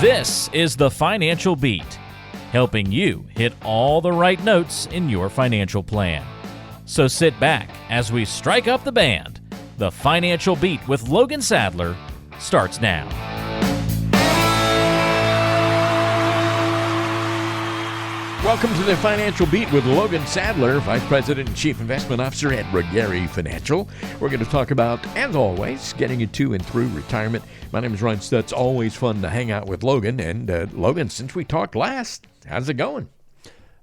This is the Financial Beat, helping you hit all the right notes in your financial plan. So sit back as we strike up the band. The Financial Beat with Logan Sadler starts now. Welcome to the Financial Beat with Logan Sadler, Vice President and Chief Investment Officer at Regari Financial. We're going to talk about, as always, getting you to and through retirement. My name is Ron Stutz. Always fun to hang out with Logan. And Logan, since we talked last, how's it going?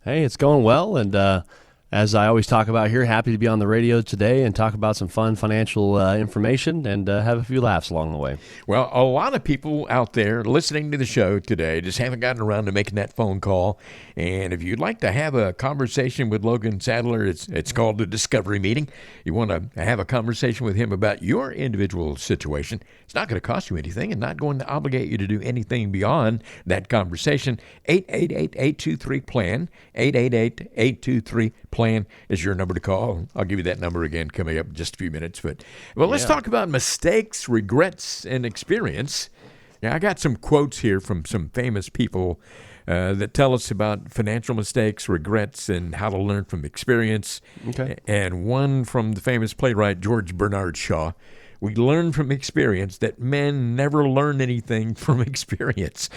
Hey, it's going well. And as I always talk about here, happy to be on the radio today and talk about some fun financial information and have a few laughs along the way. Well, a lot of people out there listening to the show today just haven't gotten around to making that phone call. And if you'd like to have a conversation with Logan Sadler, it's called the Discovery Meeting. You want to have a conversation with him about your individual situation. It's not going to cost you anything and not going to obligate you to do anything beyond that conversation. 888-823-PLAN, 888-823-PLAN is your number to call. I'll give you that number again coming up in just a few minutes. But let's talk about mistakes, regrets, and experience. Now, I got some quotes here from some famous people that tell us about financial mistakes, regrets, and how to learn from experience. Okay. And one from the famous playwright George Bernard Shaw. We learn from experience that men never learn anything from experience.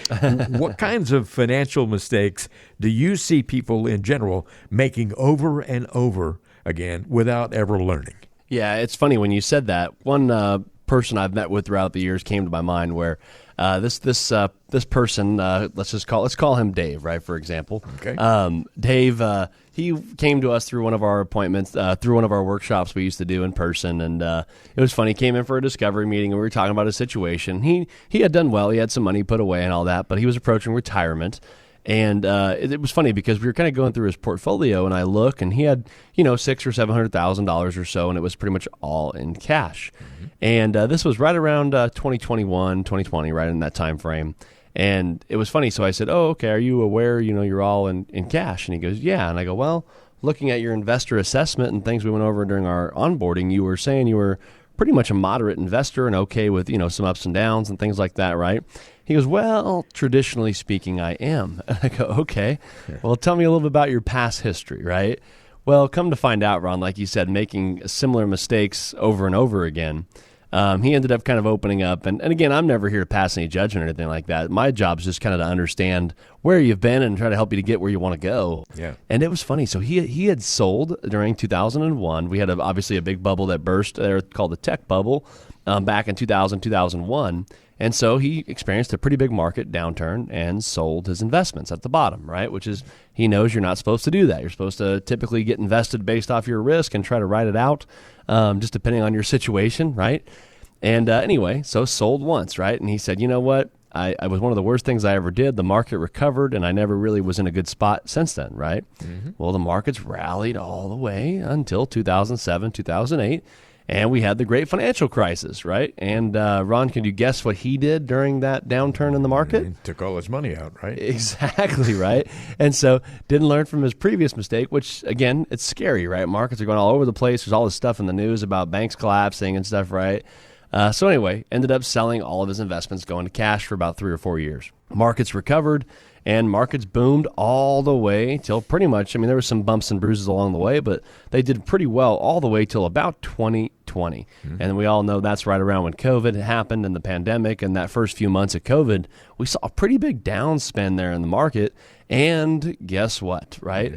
What kinds of financial mistakes do you see people in general making over and over again without ever learning? Yeah, it's funny when you said that. One person I've met with throughout the years came to my mind where this person, let's call him Dave, right? For example, Okay. Dave, he came to us through one of our appointments, through one of our workshops we used to do in person, and it was funny. He came in for a discovery meeting, and we were talking about his situation. He had done well, he had some money put away and all that, but he was approaching retirement. And it was funny because we were kind of going through his portfolio, and I look, and he had, $600,000 or $700,000 or so, and it was pretty much all in cash. Mm-hmm. And this was right around 2021, 2020, right in that time frame. And it was funny. So I said, "Oh, okay. Are you aware? You're all in cash?" And he goes, "Yeah." And I go, "Well, looking at your investor assessment and things we went over during our onboarding, you were saying you were pretty much a moderate investor and okay with some ups and downs and things like that, right?" He goes, "Well, traditionally speaking, I am." And I go, "Okay, well, tell me a little bit about your past history, right?" Well, come to find out, Ron, like you said, making similar mistakes over and over again, he ended up kind of opening up. And again, I'm never here to pass any judgment or anything like that. My job is just kind of to understand where you've been and try to help you to get where you want to go. Yeah. And it was funny. So he had sold during 2001. We had obviously a big bubble that burst there called the tech bubble back in 2000, 2001. And so he experienced a pretty big market downturn and sold his investments at the bottom, right? Which is, he knows you're not supposed to do that. You're supposed to typically get invested based off your risk and try to ride it out, just depending on your situation, right? And anyway, so sold once, right? And he said, "You know what? I was one of the worst things I ever did. The market recovered, and I never really was in a good spot since then, right?" Mm-hmm. Well, the markets rallied all the way until 2007, 2008. And we had the great financial crisis, right? And Ron, can you guess what he did during that downturn in the market? He took all his money out, right? Exactly, right? And so didn't learn from his previous mistake, which, again, it's scary, right? Markets are going all over the place. There's all this stuff in the news about banks collapsing and stuff, right? So anyway, ended up selling all of his investments, going to cash for about 3 or 4 years. Markets recovered, and markets boomed all the way till pretty much, there were some bumps and bruises along the way, but they did pretty well all the way till about 2020. Mm-hmm. And we all know that's right around when COVID happened and the pandemic, and that first few months of COVID, we saw a pretty big downspin there in the market. And guess what, right?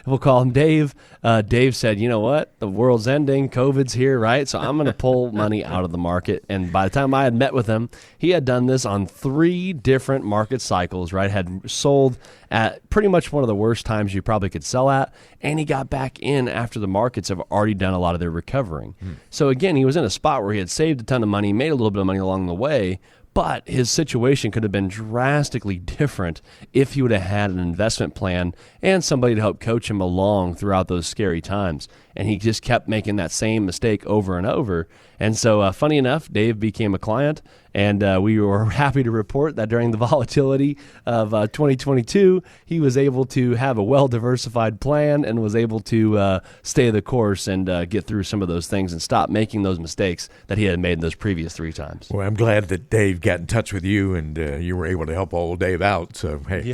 We'll call him Dave. Dave said, "You know what? The world's ending. COVID's here, right? So I'm going to pull money out of the market." And by the time I had met with him, he had done this on 3 different market cycles, right? Had sold at pretty much one of the worst times you probably could sell at. And he got back in after the markets have already done a lot of their recovering. So again, he was in a spot where he had saved a ton of money, made a little bit of money along the way, but his situation could have been drastically different if he would have had an investment plan and somebody to help coach him along throughout those scary times. And he just kept making that same mistake over and over. And so funny enough, Dave became a client, and we were happy to report that during the volatility of 2022, he was able to have a well-diversified plan and was able to stay the course and get through some of those things and stop making those mistakes that he had made in those previous 3 times. Well, I'm glad that Dave got in touch with you and you were able to help old Dave out. So, hey,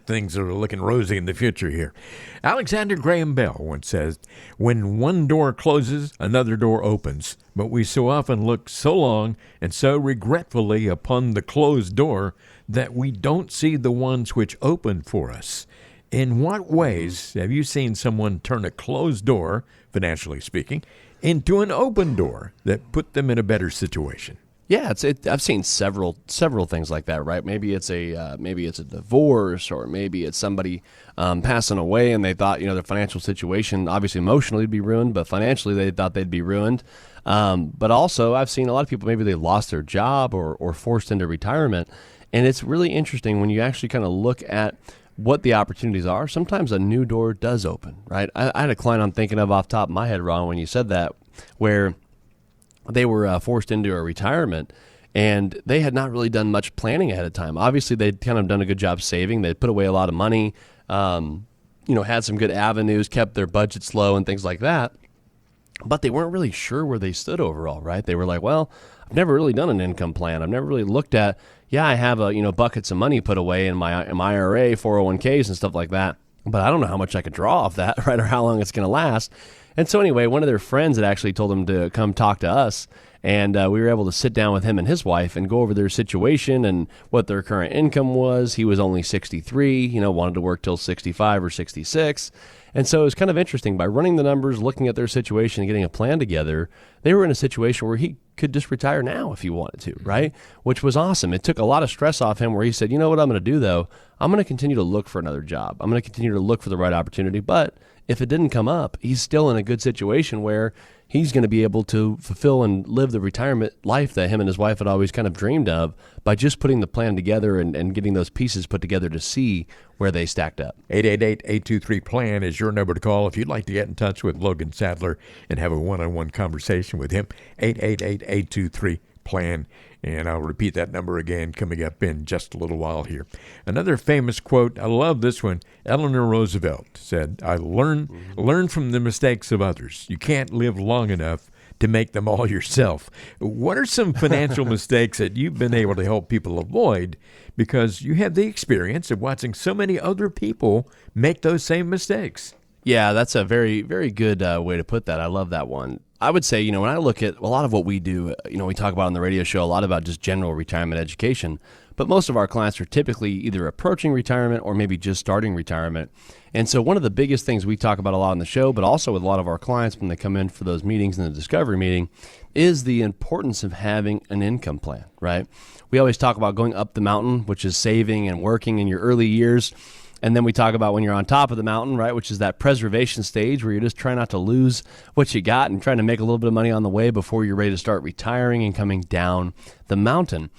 things are looking rosy in the future here. Alexander Graham Bell once says, when one door closes, another door opens. But we so often look so long and so regretfully upon the closed door that we don't see the ones which open for us. In what ways have you seen someone turn a closed door, financially speaking, into an open door that put them in a better situation? Yeah, I've seen several things like that, right? Maybe it's a divorce, or maybe it's somebody passing away, and they thought their financial situation, obviously emotionally, would be ruined, but financially they thought they'd be ruined. But also, I've seen a lot of people, maybe they lost their job or forced into retirement, and it's really interesting when you actually kind of look at what the opportunities are. Sometimes a new door does open, right? I had a client I'm thinking of off the top of my head, Ron, when you said that, where they were forced into a retirement, and they had not really done much planning ahead of time. Obviously, they'd kind of done a good job saving. They'd put away a lot of money, had some good avenues, kept their budgets low and things like that. But they weren't really sure where they stood overall, right? They were like, well, I've never really done an income plan. I've never really looked at, I have buckets of money put away in my IRA, 401ks and stuff like that. But I don't know how much I could draw off that, right? Or how long it's going to last. And so anyway, one of their friends had actually told them to come talk to us, and we were able to sit down with him and his wife and go over their situation and what their current income was. He was only 63, wanted to work till 65 or 66. And so it was kind of interesting. By running the numbers, looking at their situation, and getting a plan together, they were in a situation where he could just retire now if he wanted to, right? Which was awesome. It took a lot of stress off him, where he said, you know what I'm going to do, though? I'm going to continue to look for another job. I'm going to continue to look for the right opportunity. But if it didn't come up, he's still in a good situation where he's going to be able to fulfill and live the retirement life that him and his wife had always kind of dreamed of by just putting the plan together and getting those pieces put together to see where they stacked up. 888-823-PLAN is your number to call if you'd like to get in touch with Logan Sadler and have a one-on-one conversation with him. 888-823-PLAN. And I'll repeat that number again coming up in just a little while here. Another famous quote, I love this one. Eleanor Roosevelt said, I learn from the mistakes of others. You can't live long enough to make them all yourself. What are some financial mistakes that you've been able to help people avoid because you have the experience of watching so many other people make those same mistakes? Yeah, that's a very, very good way to put that. I love that one. I would say, when I look at a lot of what we do, we talk about on the radio show a lot about just general retirement education, but most of our clients are typically either approaching retirement or maybe just starting retirement. And so one of the biggest things we talk about a lot on the show, but also with a lot of our clients when they come in for those meetings in the discovery meeting, is the importance of having an income plan, right? We always talk about going up the mountain, which is saving and working in your early years. And then we talk about when you're on top of the mountain, right, which is that preservation stage where you're just trying not to lose what you got and trying to make a little bit of money on the way before you're ready to start retiring and coming down the mountain.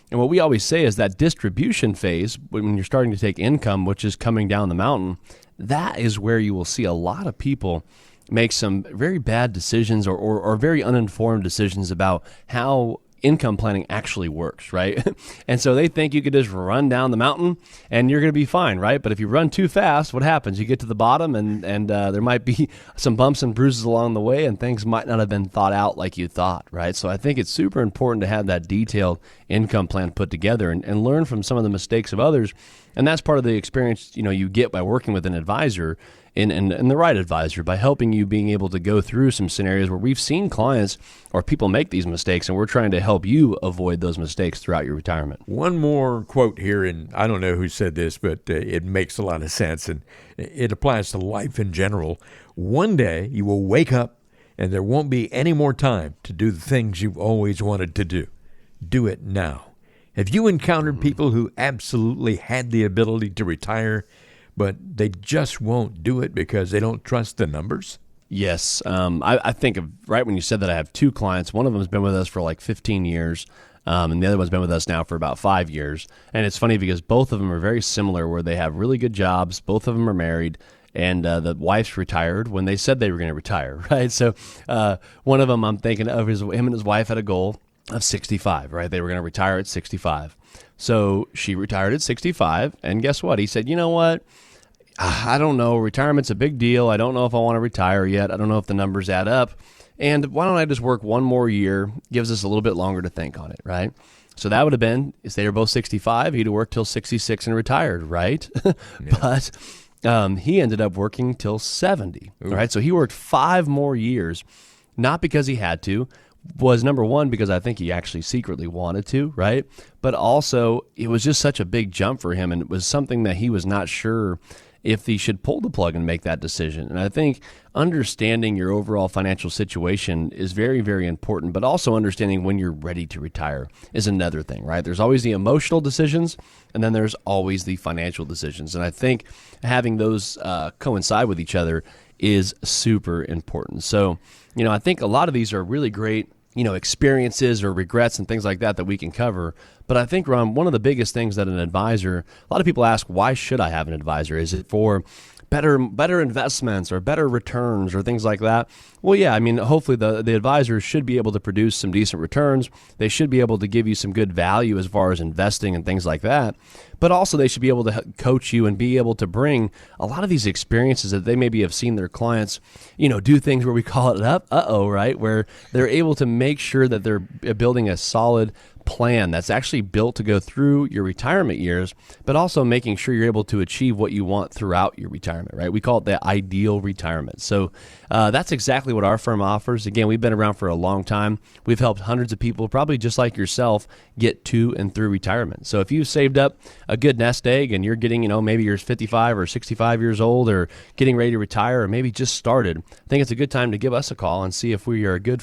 And what we always say is that distribution phase, when you're starting to take income, which is coming down the mountain, that is where you will see a lot of people make some very bad decisions or very uninformed decisions about how income planning actually works, right? And so they think you could just run down the mountain and you're going to be fine, right? But if you run too fast, what happens? You get to the bottom and there might be some bumps and bruises along the way and things might not have been thought out like you thought, right? So I think it's super important to have that detailed income plan put together and learn from some of the mistakes of others. And that's part of the experience, you get by working with an advisor and the right advisor, by helping you being able to go through some scenarios where we've seen clients or people make these mistakes, and we're trying to help you avoid those mistakes throughout your retirement. One more quote here, and I don't know who said this, but it makes a lot of sense, and it applies to life in general. One day you will wake up, and there won't be any more time to do the things you've always wanted to do. Do it now. Have you encountered people who absolutely had the ability to retire, but they just won't do it because they don't trust the numbers? Yes. I think of right when you said that, I have two clients. One of them has been with us for like 15 years, and the other one's been with us now for about 5 years. And it's funny because both of them are very similar, where they have really good jobs. Both of them are married. and the wife's retired when they said they were going to retire, right? So one of them, I'm thinking of him and his wife had a goal of 65, right? They were going to retire at 65. So she retired at 65, and guess what? He said, you know what? I don't know. Retirement's a big deal. I don't know if I want to retire yet. I don't know if the numbers add up. And why don't I just work one more year? Gives us a little bit longer to think on it, right? So that would have been, if they were both 65, he'd have worked till 66 and retired, right? But he ended up working till 70, right? So he worked 5 more years, not because he had to, was number one, because I think he actually secretly wanted to, right? But also, it was just such a big jump for him, and it was something that he was not sure if he should pull the plug and make that decision. And I think understanding your overall financial situation is very, very important, but also understanding when you're ready to retire is another thing, right? There's always the emotional decisions, and then there's always the financial decisions. And I think having those coincide with each other is super important. So, I think a lot of these are really great experiences or regrets and things like that we can cover. But I think, Ron, one of the biggest things that an advisor, a lot of people ask, why should I have an advisor? Is it for better investments or better returns or things like that? Well, yeah, hopefully the advisors should be able to produce some decent returns. They should be able to give you some good value as far as investing and things like that. But also they should be able to coach you and be able to bring a lot of these experiences that they maybe have seen their clients, do things where we call it right? Where they're able to make sure that they're building a solid plan that's actually built to go through your retirement years, but also making sure you're able to achieve what you want throughout your retirement, right? We call it the ideal retirement. So that's exactly what our firm offers. Again, we've been around for a long time. We've helped hundreds of people, probably just like yourself, get to and through retirement. So if you've saved up a good nest egg and you're getting, maybe you're 55 or 65 years old or getting ready to retire or maybe just started, I think it's a good time to give us a call and see if we are a good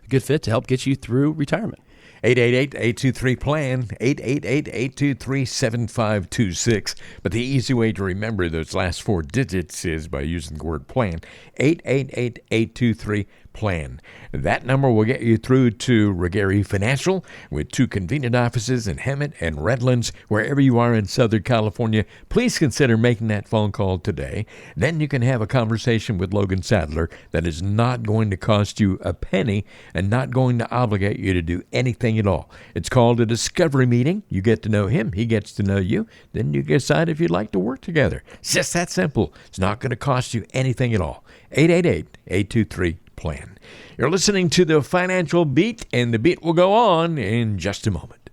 good fit to help get you through retirement. 888-823-PLAN, 888-823-7526. But the easy way to remember those last 4 digits is by using the word PLAN, 888-823-PLAN. That number will get you through to Regary Financial with 2 convenient offices in Hemet and Redlands. Wherever you are in Southern California, please consider making that phone call today. Then you can have a conversation with Logan Sadler that is not going to cost you a penny and not going to obligate you to do anything at all. It's called a discovery meeting. You get to know him, he gets to know you, then you decide if you'd like to work together. It's just that simple. It's not going to cost you anything at all. 888-823-PLAN. You're listening to the Financial Beat, and the beat will go on in just a moment.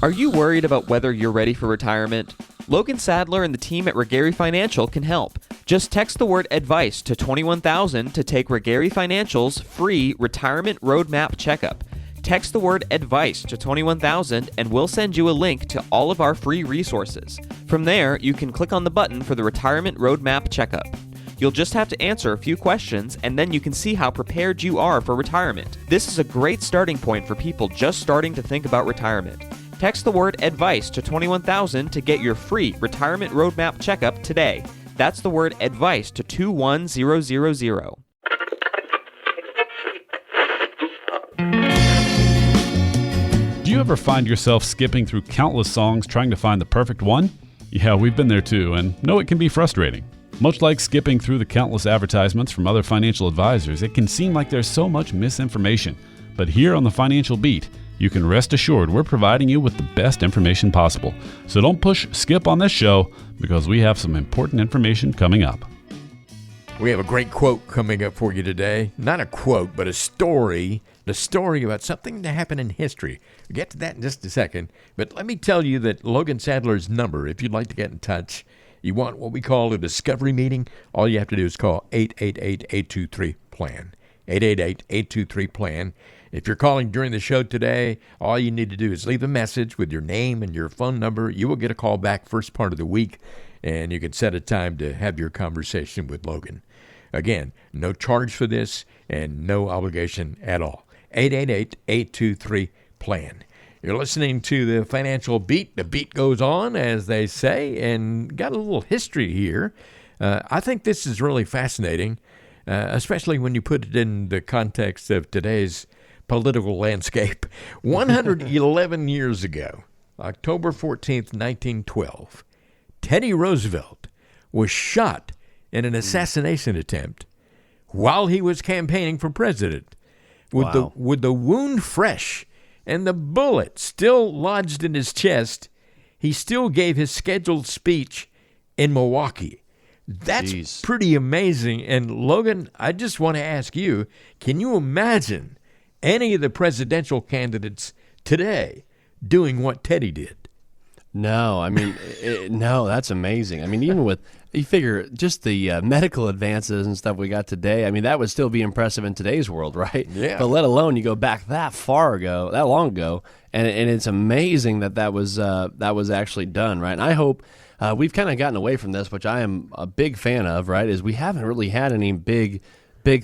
Are you worried about whether you're ready for retirement? Logan Sadler and the team at Regary Financial can help. Just text the word advice to 21,000 to take Regary Financial's free retirement roadmap checkup. Text the word advice to 21,000 and we'll send you a link to all of our free resources. From there, you can click on the button for the retirement roadmap checkup. You'll just have to answer a few questions and then you can see how prepared you are for retirement. This is a great starting point for people just starting to think about retirement. Text the word advice to 21,000 to get your free retirement roadmap checkup today. That's the word advice to 21000. Do you ever find yourself skipping through countless songs trying to find the perfect one? Yeah, we've been there too, and know it can be frustrating. Much like skipping through the countless advertisements from other financial advisors, it can seem like there's so much misinformation. But here on the Financial Beat, you can rest assured we're providing you with the best information possible. So don't push skip on this show because we have some important information coming up. We have a great quote coming up for you today. Not a quote, but a story. The story about something that happened in history. We'll get to that in just a second. But let me tell you that Logan Sadler's number, if you'd like to get in touch, you want what we call a discovery meeting, all you have to do is call 888-823-PLAN. 888-823-PLAN. If you're calling during the show today, all you need to do is leave a message with your name and your phone number. You will get a call back first part of the week, and you can set a time to have your conversation with Logan. Again, no charge for this and no obligation at all. 888-823-PLAN. You're listening to the Financial Beat. The beat goes on, as they say, and got a little history here. I think this is really fascinating, especially when you put it in the context of today's political landscape. 111 years ago, October 14th, 1912, Teddy Roosevelt was shot in an assassination attempt while he was campaigning for president, with the wound fresh and the bullet still lodged in his chest. He still gave his scheduled speech in Milwaukee. That's pretty amazing. And Logan, I just want to ask you, can you imagine any of the presidential candidates today doing what Teddy did? No, I mean, no, that's amazing. I mean, even with, you figure just the medical advances and stuff we got today, I mean, that would still be impressive in today's world, right? Yeah. But let alone you go back that long ago, and it's amazing that was actually done, right? And I hope we've kind of gotten away from this, which I am a big fan of, right? Is we haven't really had any big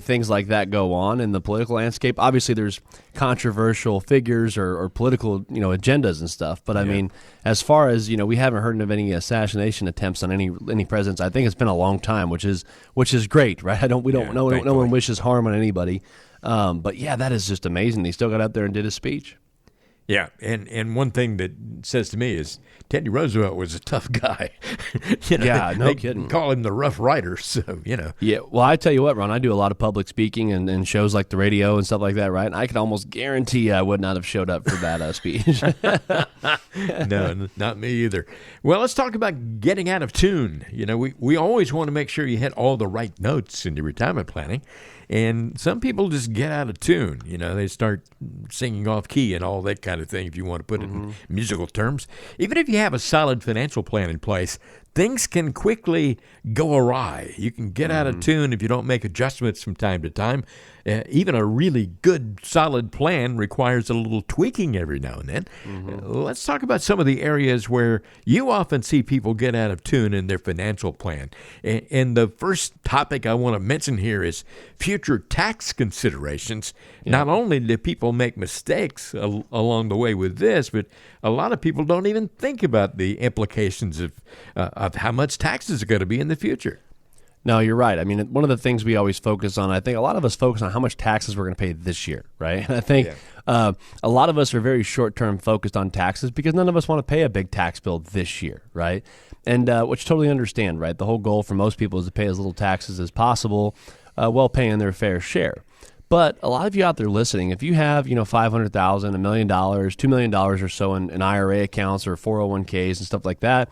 things like that go on in the political landscape. Obviously, there's controversial figures or political, agendas and stuff. But I mean, as far as we haven't heard of any assassination attempts on any presidents. I think it's been a long time, which is great, right? No one wishes harm on anybody. But yeah, that is just amazing. He still got up there and did his speech. Yeah, and one thing that says to me is Teddy Roosevelt was a tough guy. Yeah, no they kidding. Call him the Rough Rider, so. Yeah, well, I tell you what, Ron, I do a lot of public speaking and shows like the radio and stuff like that, right? And I can almost guarantee I would not have showed up for that speech. No, not me either. Well, let's talk about getting out of tune. We always want to make sure you hit all the right notes in your retirement planning. And some people just get out of tune. They start singing off key and all that kind of thing, if you want to put it in musical terms. Even if you have a solid financial plan in place, things can quickly go awry. You can get out of tune if you don't make adjustments from time to time. Even a really good, solid plan requires a little tweaking every now and then. Let's talk about some of the areas where you often see people get out of tune in their financial plan. And the first topic I want to mention here is future tax considerations. Not only do people make mistakes along the way with this, but a lot of people don't even think about the implications of how much taxes are going to be in the future. No, you're right. I mean, one of the things we always focus on, I think a lot of us focus on how much taxes we're going to pay this year, right? And I think a lot of us are very short-term focused on taxes because none of us want to pay a big tax bill this year, right? And which totally understand, right? The whole goal for most people is to pay as little taxes as possible while paying their fair share. But a lot of you out there listening, if you have, $500,000, $1 million, $2 million or so in IRA accounts or 401ks and stuff like that,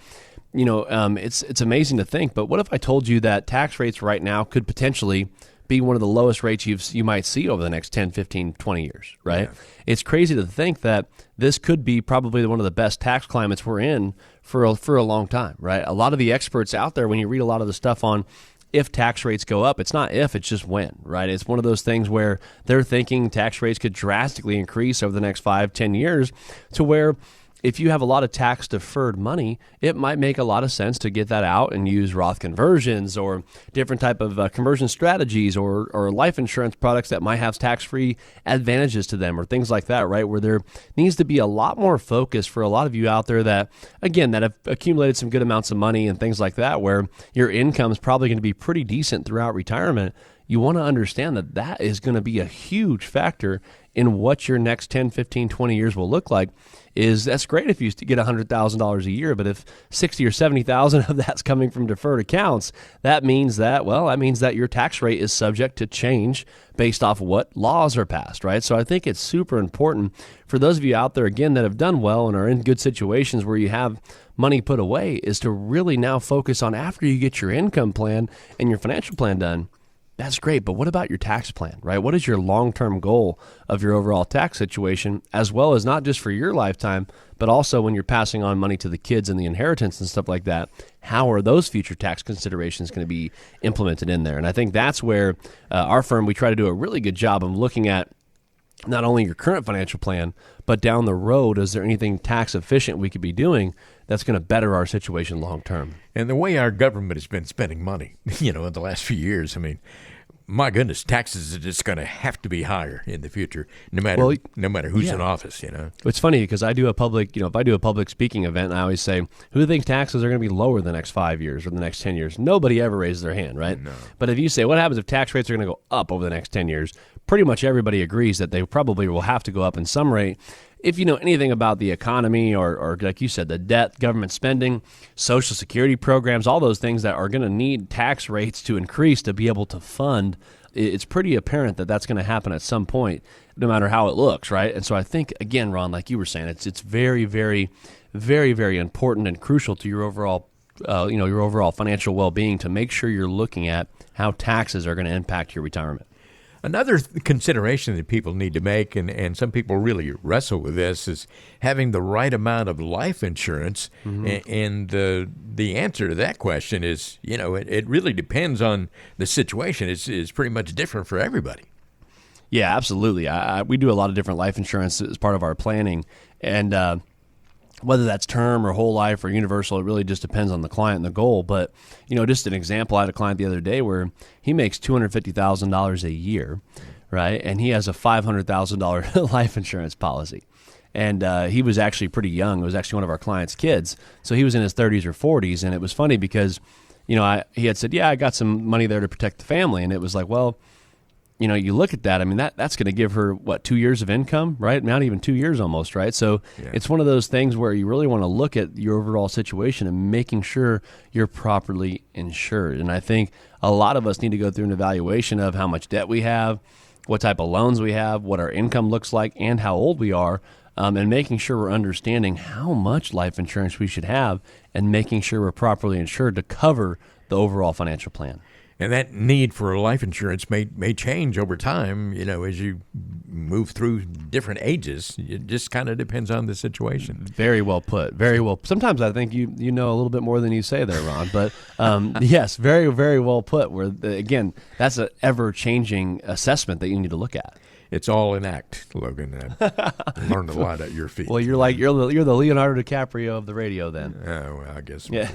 it's amazing to think. But what if I told you that tax rates right now could potentially be one of the lowest rates you might see over the next 10, 15, 20 years, right? Yeah. It's crazy to think that this could be probably one of the best tax climates we're in for a long time, right? A lot of the experts out there, when you read a lot of the stuff on if tax rates go up, it's not if, it's just when, right? It's one of those things where they're thinking tax rates could drastically increase over the next 5, 10 years to where if you have a lot of tax deferred money, it might make a lot of sense to get that out and use Roth conversions or different type of conversion strategies or life insurance products that might have tax-free advantages to them or things like that, right? Where there needs to be a lot more focus for a lot of you out there that, again, that have accumulated some good amounts of money and things like that, where your income is probably going to be pretty decent throughout retirement. You want to understand that that is going to be a huge factor in what your next 10, 15, 20 years will look like. That's great if you get $100,000 a year, but if 60 or 70,000 of that's coming from deferred accounts, that means that your tax rate is subject to change based off what laws are passed, right? So I think it's super important for those of you out there, again, that have done well and are in good situations where you have money put away, is to really now focus on, after you get your income plan and your financial plan done, that's great, but what about your tax plan, right? What is your long-term goal of your overall tax situation, as well as not just for your lifetime, but also when you're passing on money to the kids and the inheritance and stuff like that? How are those future tax considerations going to be implemented in there? And I think that's where our firm, we try to do a really good job of looking at not only your current financial plan, but down the road, is there anything tax efficient we could be doing that's going to better our situation long term? And the way our government has been spending money, in the last few years, I mean, my goodness, taxes are just going to have to be higher in the future, no matter who's in office. It's funny because I do a public, if I do a public speaking event, I always say, who thinks taxes are going to be lower the next 5 years or the next 10 years? Nobody ever raises their hand, right? No. But if you say, what happens if tax rates are going to go up over the next 10 years? Pretty much everybody agrees that they probably will have to go up in some rate. if you know anything about the economy or like you said, the debt, government spending, Social Security programs, all those things that are going to need tax rates to increase to be able to fund, it's pretty apparent that that's going to happen at some point, no matter how it looks, right? And so I think, again, Ron, like you were saying, it's very, very, very, very important and crucial to your overall your overall financial well-being to make sure you're looking at how taxes are going to impact your retirement. Another consideration that people need to make, and some people really wrestle with this, is having the right amount of life insurance. And the answer to that question is, it really depends on the situation. It's pretty much different for everybody. Yeah, absolutely. We do a lot of different life insurance as part of our planning, and whether that's term or whole life or universal, it really just depends on the client and the goal. But, just an example, I had a client the other day where he makes $250,000 a year, right? And he has a $500,000 life insurance policy. And he was actually pretty young. It was actually one of our clients' kids. So he was in his 30s or 40s. And it was funny because, he had said, I got some money there to protect the family. And it was like, well, you look at that, I mean, that's going to give her, 2 years of income, right? Not even 2 years almost, right? So It's one of those things where you really want to look at your overall situation and making sure you're properly insured. And I think a lot of us need to go through an evaluation of how much debt we have, what type of loans we have, what our income looks like, and how old we are, and making sure we're understanding how much life insurance we should have and making sure we're properly insured to cover the overall financial plan. And that need for life insurance may change over time, as you move through different ages. It just kind of depends on the situation. Very well put. Very well. Sometimes I think you know a little bit more than you say there, Ron. But yes, very, very well put. Where again, that's an ever-changing assessment that you need to look at. It's all an act, Logan. I learned a lot at your feet. Well, you're the Leonardo DiCaprio of the radio then. Oh, well, I guess. Yeah.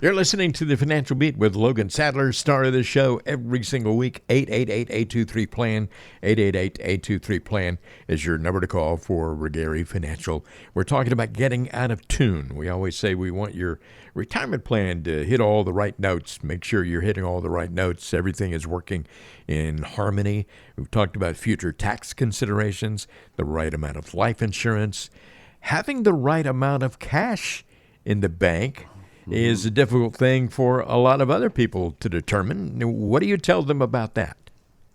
You're listening to the Financial Beat with Logan Sadler, star of the show every single week. 888-823-PLAN. 888-823-PLAN is your number to call for Regary Financial. We're talking about getting out of tune. We always say we want your retirement plan to hit all the right notes. Make sure you're hitting all the right notes. Everything is working in harmony. We've talked about future tax considerations, the right amount of life insurance. Having the right amount of cash in the bank is a difficult thing for a lot of other people to determine. What do you tell them about that?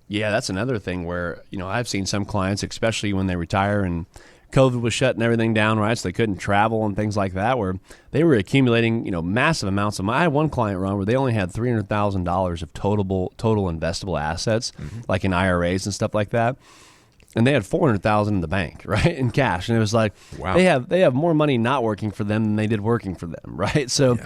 Yeah, that's another thing where, I've seen some clients, especially when they retire and COVID was shutting everything down, right? So they couldn't travel and things like that, where they were accumulating, massive amounts of money. I had one client, Ron, where they only had $300,000 of total investable assets, like in IRAs and stuff like that. And they had $400,000 in the bank, right, in cash. And it was like, wow, they have more money not working for them than they did working for them, right? So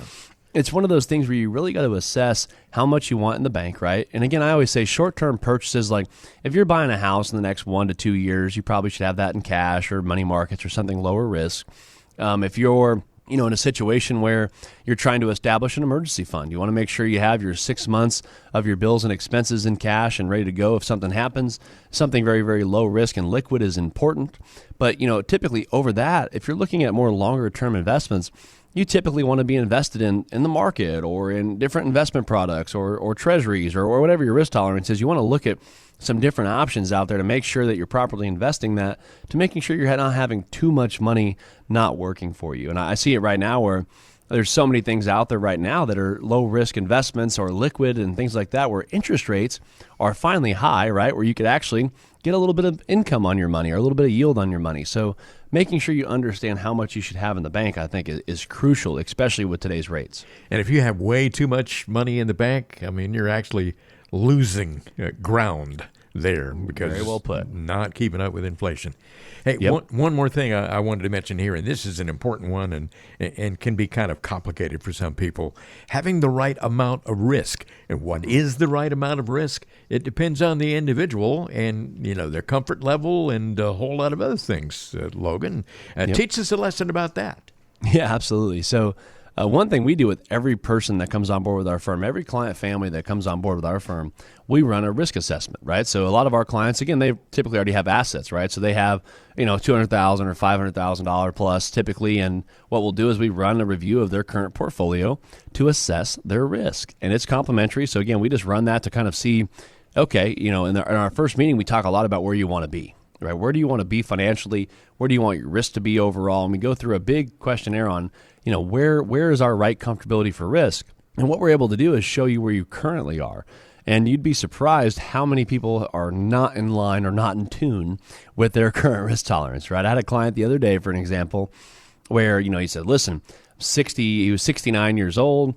it's one of those things where you really got to assess how much you want in the bank, right? And again, I always say short-term purchases, like if you're buying a house in the next 1 to 2 years, you probably should have that in cash or money markets or something lower risk. If you're in a situation where you're trying to establish an emergency fund, you want to make sure you have your 6 months of your bills and expenses in cash and ready to go if something happens. Something very, very low risk and liquid is important. But, typically over that, if you're looking at more longer term investments, you typically want to be invested in the market or in different investment products or treasuries or whatever your risk tolerance is. You want to look at some different options out there to make sure that you're properly investing that, to making sure you're not having too much money not working for you. And I see it right now where there's so many things out there right now that are low risk investments or liquid and things like that, where interest rates are finally high, right? Where you could actually get a little bit of income on your money or a little bit of yield on your money. So making sure you understand how much you should have in the bank, I think, is crucial, especially with today's rates. And if you have way too much money in the bank, I mean, you're actually losing ground there because very well put. Not keeping up with inflation. Hey, Yep. one more thing I wanted to mention here, and this is an important one and can be kind of complicated for some people. Having the right amount of risk. And what is the right amount of risk? It depends on the individual and, their comfort level and a whole lot of other things, Logan. Teach us a lesson about that. Yeah, absolutely. So one thing we do with every person that comes on board with our firm, every client family that comes on board with our firm, we run a risk assessment, right? So a lot of our clients, again, they typically already have assets, right? So they have, $200,000 or $500,000 plus typically. And what we'll do is we run a review of their current portfolio to assess their risk. And it's complimentary. So again, we just run that to kind of see, okay, in our first meeting, we talk a lot about where you want to be. right? Where do you want to be financially? Where do you want your risk to be overall? And we go through a big questionnaire on, where is our right comfortability for risk? And what we're able to do is show you where you currently are. And you'd be surprised how many people are not in line or not in tune with their current risk tolerance, right? I had a client the other day, for an example, where, he said, listen, he was 69 years old.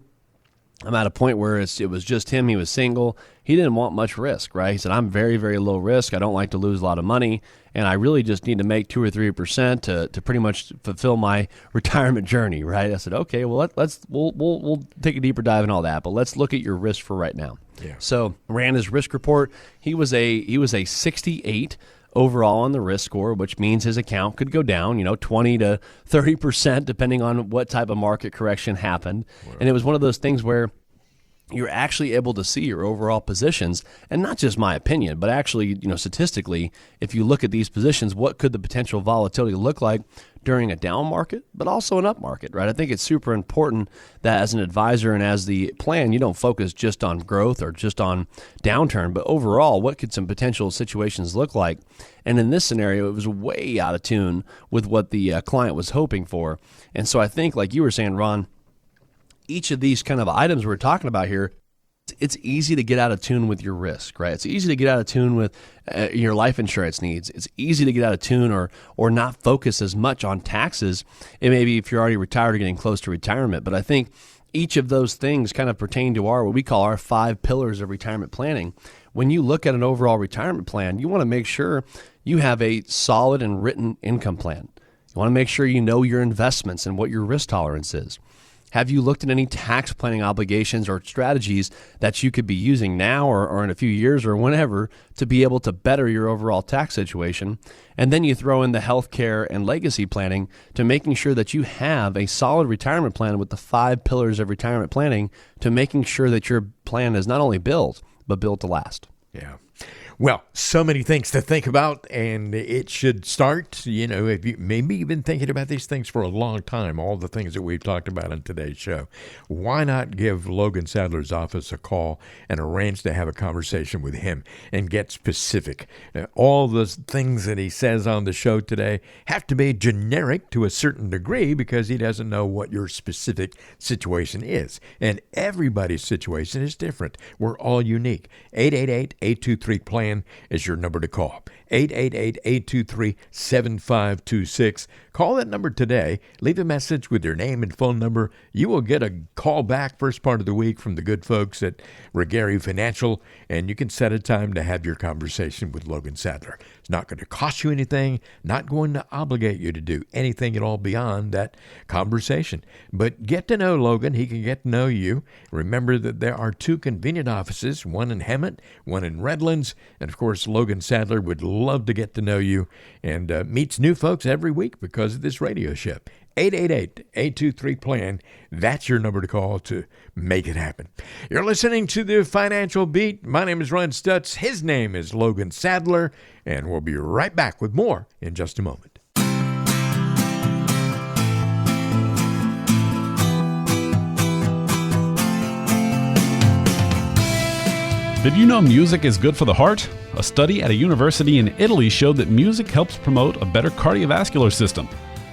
I'm at a point where it was just him. He was single. He didn't want much risk, right? He said, I'm very, very low risk. I don't like to lose a lot of money. And I really just need to make 2 or 3% to pretty much fulfill my retirement journey, right? I said, okay, well, we'll take a deeper dive in all that, but let's look at your risk for right now. Yeah. So ran his risk report. He was a 68 overall on the risk score, which means his account could go down, 20 to 30%, depending on what type of market correction happened. Wow. And it was one of those things where you're actually able to see your overall positions, and not just my opinion, but actually, statistically, if you look at these positions, what could the potential volatility look like during a down market, but also an up market, right? I think it's super important that as an advisor and as the plan, you don't focus just on growth or just on downturn, but overall, what could some potential situations look like? And in this scenario, it was way out of tune with what the client was hoping for. And so I think, like you were saying, Ron, each of these kind of items we're talking about here, it's easy to get out of tune with your risk, right? It's easy to get out of tune with your life insurance needs. It's easy to get out of tune or not focus as much on taxes. It may be if you're already retired or getting close to retirement. But I think each of those things kind of pertain to what we call our 5 pillars of retirement planning. When you look at an overall retirement plan, you want to make sure you have a solid and written income plan. You want to make sure you know your investments and what your risk tolerance is. Have you looked at any tax planning obligations or strategies that you could be using now or in a few years or whenever to be able to better your overall tax situation? And then you throw in the healthcare and legacy planning to making sure that you have a solid retirement plan with the 5 pillars of retirement planning to making sure that your plan is not only built, but built to last. Yeah. Well, so many things to think about, and it should start, if you maybe you've been thinking about these things for a long time, all the things that we've talked about in today's show. Why not give Logan Sadler's office a call and arrange to have a conversation with him and get specific? All the things that he says on the show today have to be generic to a certain degree because he doesn't know what your specific situation is. And everybody's situation is different. We're all unique. 888-823-PLAN is your number to call. 888-823-7526. Call that number today. Leave a message with your name and phone number. You will get a call back first part of the week from the good folks at Regari Financial, and you can set a time to have your conversation with Logan Sadler. It's not going to cost you anything, not going to obligate you to do anything at all beyond that conversation. But get to know Logan. He can get to know you. Remember that there are 2 convenient offices, one in Hemet, one in Redlands, and of course, Logan Sadler would love to get to know you and meets new folks every week because of this radio show. 888-823-PLAN. That's your number to call to make it happen. You're listening to the Financial Beat. My name is Ron Stutz. His name is Logan Sadler, and we'll be right back with more in just a moment. Did you know music is good for the heart? A study at a university in Italy showed that music helps promote a better cardiovascular system.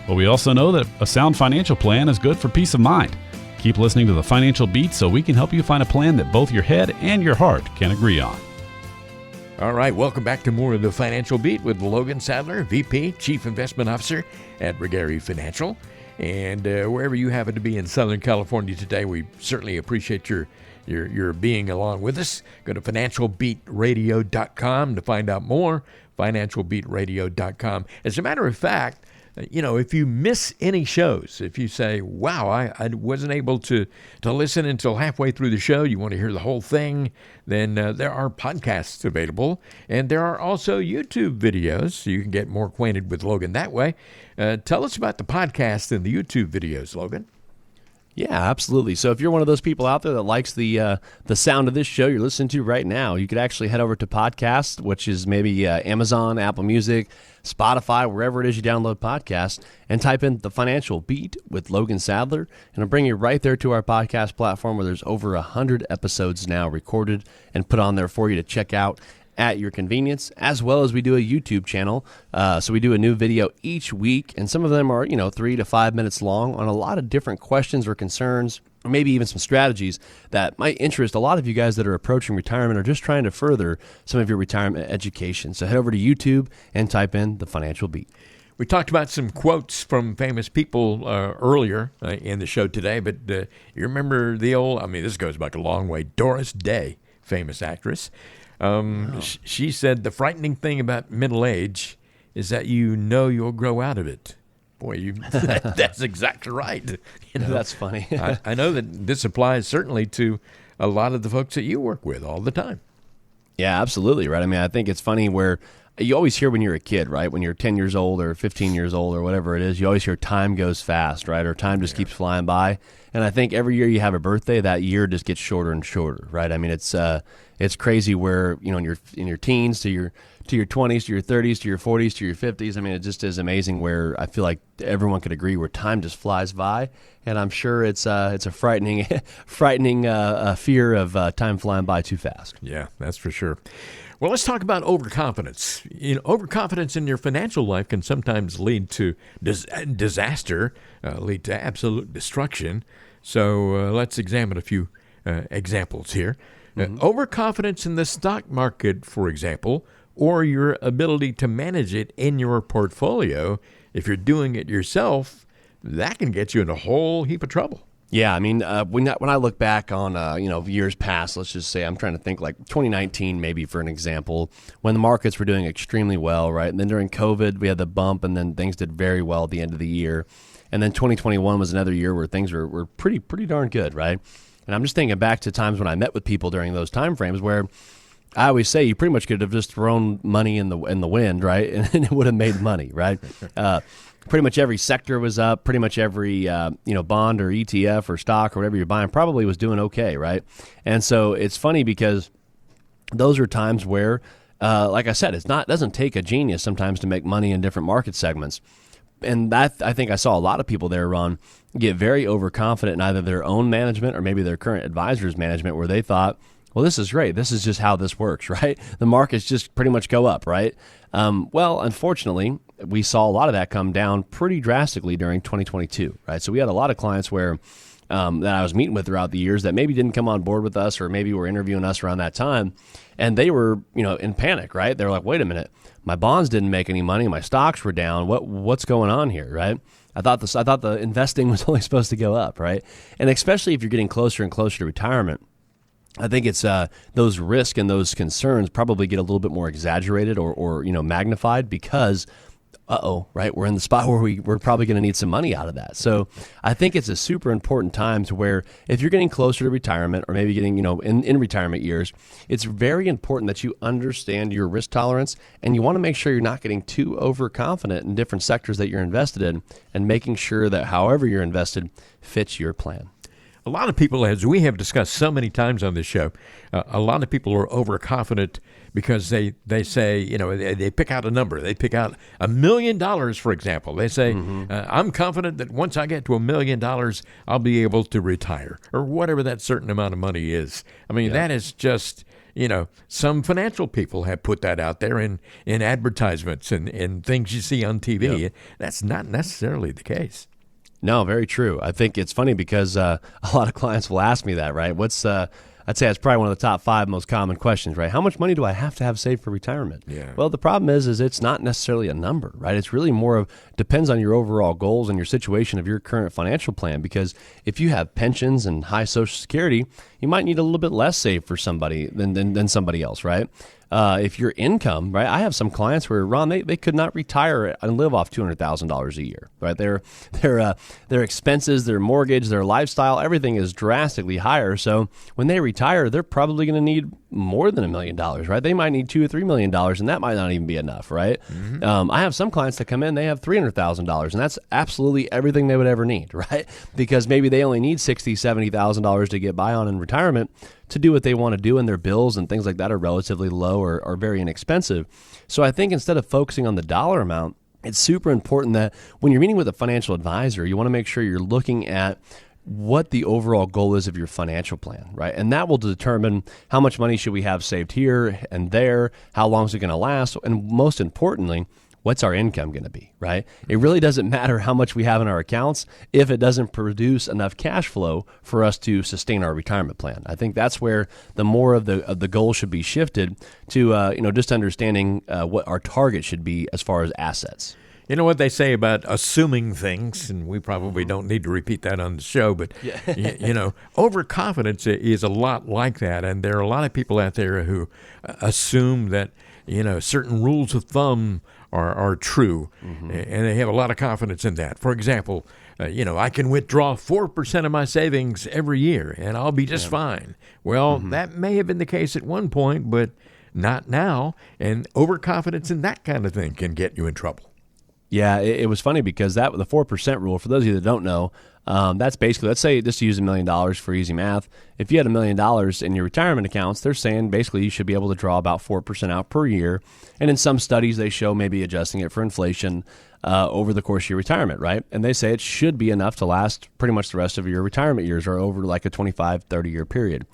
But we also know that a sound financial plan is good for peace of mind. Keep listening to the Financial Beat so we can help you find a plan that both your head and your heart can agree on. All right, welcome back to more of the Financial Beat with Logan Sadler, VP, Chief Investment Officer at Regari Financial. And wherever you happen to be in Southern California today, we certainly appreciate your being along with us. Go to financialbeatradio.com to find out more, financialbeatradio.com. As a matter of fact, if you miss any shows, if you say, wow, I wasn't able to listen until halfway through the show, you want to hear the whole thing, then there are podcasts available. And there are also YouTube videos, so you can get more acquainted with Logan that way. Tell us about the podcast and the YouTube videos, Logan. Yeah, absolutely. So if you're one of those people out there that likes the sound of this show you're listening to right now, you could actually head over to podcasts, which is maybe Amazon, Apple Music, Spotify, wherever it is you download podcasts, and type in The Financial Beat with Logan Sadler, and it'll bring you right there to our podcast platform where there's over 100 episodes now recorded and put on there for you to check out. at your convenience, as well as we do a YouTube channel. So we do a new video each week, and some of them are, 3 to 5 minutes long on a lot of different questions or concerns, or maybe even some strategies that might interest a lot of you guys that are approaching retirement or just trying to further some of your retirement education. So head over to YouTube and type in The Financial Beat. We talked about some quotes from famous people earlier in the show today, but you remember the old, this goes back a long way, Doris Day, famous actress. She said, the frightening thing about middle age is that you'll grow out of it. Boy, that's exactly right. That's funny. I know that this applies certainly to a lot of the folks that you work with all the time. Yeah, absolutely, right? I think it's funny where you always hear when you're a kid, right? When you're 10 years old or 15 years old or whatever it is, you always hear time goes fast, right? Or time just keeps flying by. And I think every year you have a birthday, that year just gets shorter and shorter, right? It's crazy where, in your teens to your 20s, to your 30s, to your 40s, to your 50s. It just is amazing where I feel like everyone could agree where time just flies by. And I'm sure it's a frightening fear of time flying by too fast. Yeah, that's for sure. Well, let's talk about overconfidence. Overconfidence in your financial life can sometimes lead to disaster, lead to absolute destruction. So let's examine a few examples here. Overconfidence in the stock market, for example, or your ability to manage it in your portfolio, if you're doing it yourself, that can get you in a whole heap of trouble. Yeah, when I look back on years past, let's just say I'm trying to think like 2019 maybe for an example, when the markets were doing extremely well, right? And then during COVID we had the bump, and then things did very well at the end of the year. And then 2021 was another year where things were pretty darn good, right? And I'm just thinking back to times when I met with people during those time frames where I always say you pretty much could have just thrown money in the wind, right? And it would have made money, right? Pretty much every sector was up. Pretty much every bond or ETF or stock or whatever you're buying probably was doing okay, right? And so it's funny because those are times where, like I said, it doesn't take a genius sometimes to make money in different market segments. And that, I think I saw a lot of people there, Ron, get very overconfident in either their own management or maybe their current advisor's management, where they thought, well, this is great. This is just how this works, right? The markets just pretty much go up, right? Well, unfortunately, we saw a lot of that come down pretty drastically during 2022, right? So we had a lot of clients where that I was meeting with throughout the years that maybe didn't come on board with us, or maybe were interviewing us around that time, and they were, in panic, right? They're like, wait a minute, my bonds didn't make any money, my stocks were down. What's going on here, right? I thought the investing was only supposed to go up, right? And especially if you're getting closer and closer to retirement, I think it's those risks and those concerns probably get a little bit more exaggerated or magnified because, right, we're in the spot where we're probably going to need some money out of that. So I think it's a super important time to where if you're getting closer to retirement or maybe getting, in retirement years, it's very important that you understand your risk tolerance, and you want to make sure you're not getting too overconfident in different sectors that you're invested in, and making sure that however you're invested fits your plan. A lot of people, as we have discussed so many times on this show, a lot of people are overconfident because they say, they pick out a number. They pick out $1 million, for example. They say, I'm confident that once I get to $1 million, I'll be able to retire, or whatever that certain amount of money is. That is just, some financial people have put that out there in advertisements and things you see on TV. Yep. That's not necessarily the case. No, very true. I think it's funny because a lot of clients will ask me that, right? I'd say it's probably one of the top 5 most common questions, right? How much money do I have to have saved for retirement? Yeah. Well, the problem is it's not necessarily a number, right? It's really depends on your overall goals and your situation of your current financial plan. Because if you have pensions and high Social Security, you might need a little bit less saved for somebody than somebody else, right? If your income, right? I have some clients where, Ron, they could not retire and live off $200,000 a year, right? Their expenses, their mortgage, their lifestyle, everything is drastically higher. So when they retire, they're probably going to need more than $1 million, right? They might need $2 or $3 million, and that might not even be enough, right? Mm-hmm. I have some clients that come in, they have $300,000, and that's absolutely everything they would ever need, right? Because maybe they only need $60,000, $70,000 to get by on in retirement to do what they want to do, and their bills and things like that are relatively low or very inexpensive. So I think instead of focusing on the dollar amount, it's super important that when you're meeting with a financial advisor, you want to make sure you're looking at what the overall goal is of your financial plan, right? And that will determine how much money should we have saved here and there, how long is it going to last, and most importantly, what's our income going to be, right? It really doesn't matter how much we have in our accounts if it doesn't produce enough cash flow for us to sustain our retirement plan. I think that's where the more of the goal should be shifted to, just understanding what our target should be as far as assets. You know what they say about assuming things, and we probably don't need to repeat that on the show, but, overconfidence is a lot like that. And there are a lot of people out there who assume that, certain rules of thumb are true, and they have a lot of confidence in that. For example, I can withdraw 4% of my savings every year, and I'll be just fine. Well, that may have been the case at one point, but not now. And overconfidence in that kind of thing can get you in trouble. Yeah, it was funny because the 4% rule, for those of you that don't know, that's basically, let's say just use $1 million for easy math. If you had $1 million in your retirement accounts, they're saying basically you should be able to draw about 4% out per year. And in some studies, they show maybe adjusting it for inflation over the course of your retirement, right? And they say it should be enough to last pretty much the rest of your retirement years or over like a 25, 30-year period.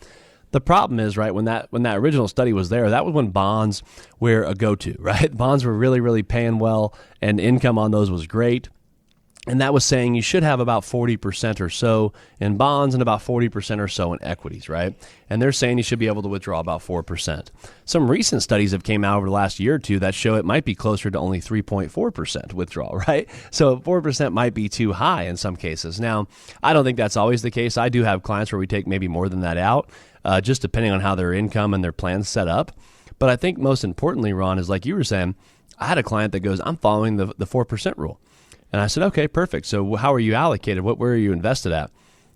The problem is, right, when that original study was there, that was when bonds were a go-to, right? Bonds were really, really paying well, and income on those was great. And that was saying you should have about 40% or so in bonds and about 40% or so in equities, right? And they're saying you should be able to withdraw about 4%. Some recent studies have came out over the last year or two that show it might be closer to only 3.4% withdrawal, right? So 4% might be too high in some cases. Now, I don't think that's always the case. I do have clients where we take maybe more than that out, just depending on how their income and their plans set up. But I think most importantly, Ron, is like you were saying, I had a client that goes, I'm following the 4% rule. And I said, okay, perfect. So how are you allocated? Where are you invested at?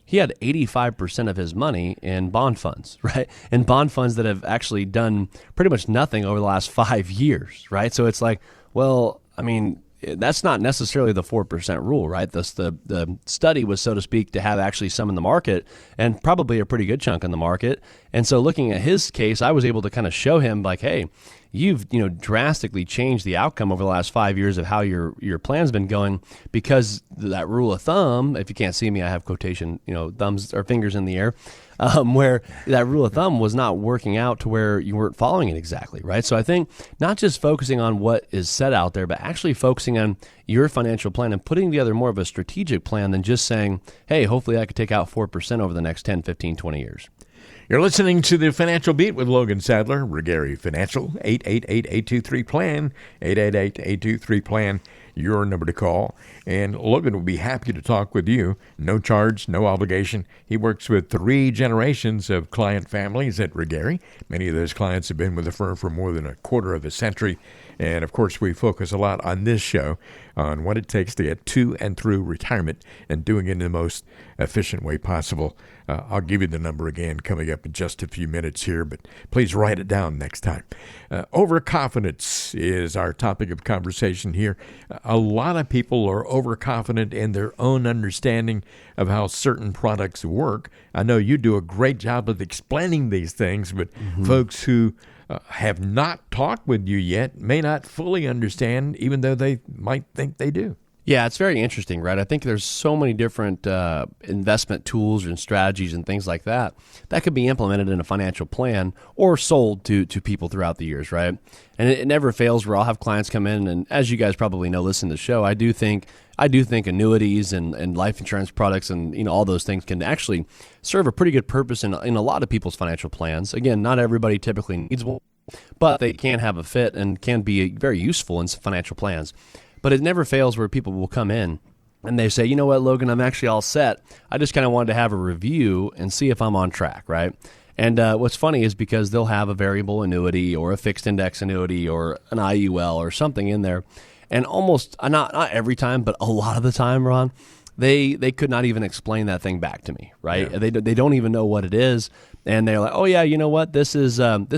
He had 85% of his money in bond funds, right? In bond funds that have actually done pretty much nothing over the last 5 years, right? So it's like, well, I mean, that's not necessarily the 4% rule, right? The study was, so to speak, to have actually some in the market and probably a pretty good chunk in the market. And so looking at his case, I was able to kind of show him like, hey, you've drastically changed the outcome over the last 5 years of how your plan's been going, because that rule of thumb, if you can't see me, I have quotation, thumbs or fingers in the air, where that rule of thumb was not working out to where you weren't following it exactly, right? So I think not just focusing on what is set out there, but actually focusing on your financial plan and putting together more of a strategic plan than just saying, hey, hopefully I could take out 4% over the next 10, 15, 20 years. You're listening to the Financial Beat with Logan Sadler, Regary Financial, 888-823-PLAN, 888-823-PLAN, your number to call. And Logan will be happy to talk with you. No charge, no obligation. He works with 3 generations of client families at Regary. Many of those clients have been with the firm for more than a quarter of a century. And, of course, we focus a lot on this show on what it takes to get to and through retirement and doing it in the most efficient way possible. I'll give you the number again coming up in just a few minutes here, but please write it down next time. Overconfidence is our topic of conversation here. A lot of people are overconfident in their own understanding of how certain products work. I know you do a great job of explaining these things, but folks who have not talked with you yet may not fully understand, even though they might think they do. Yeah, it's very interesting, right? I think there's so many different investment tools and strategies and things like that that could be implemented in a financial plan or sold to people throughout the years, right? And it never fails where I'll have clients come in, and as you guys probably know, listen to the show, I do think annuities and life insurance products and all those things can actually serve a pretty good purpose in a lot of people's financial plans. Again, not everybody typically needs one, but they can have a fit and can be very useful in some financial plans. But it never fails where people will come in and they say, you know what, Logan, I'm actually all set. I just kind of wanted to have a review and see if I'm on track, right? And what's funny is because they'll have a variable annuity or a fixed index annuity or an IUL or something in there. And almost, not every time, but a lot of the time, Ron, they could not even explain that thing back to me, right? Yeah. They don't even know what it is. And they're like, oh, yeah, you know what? This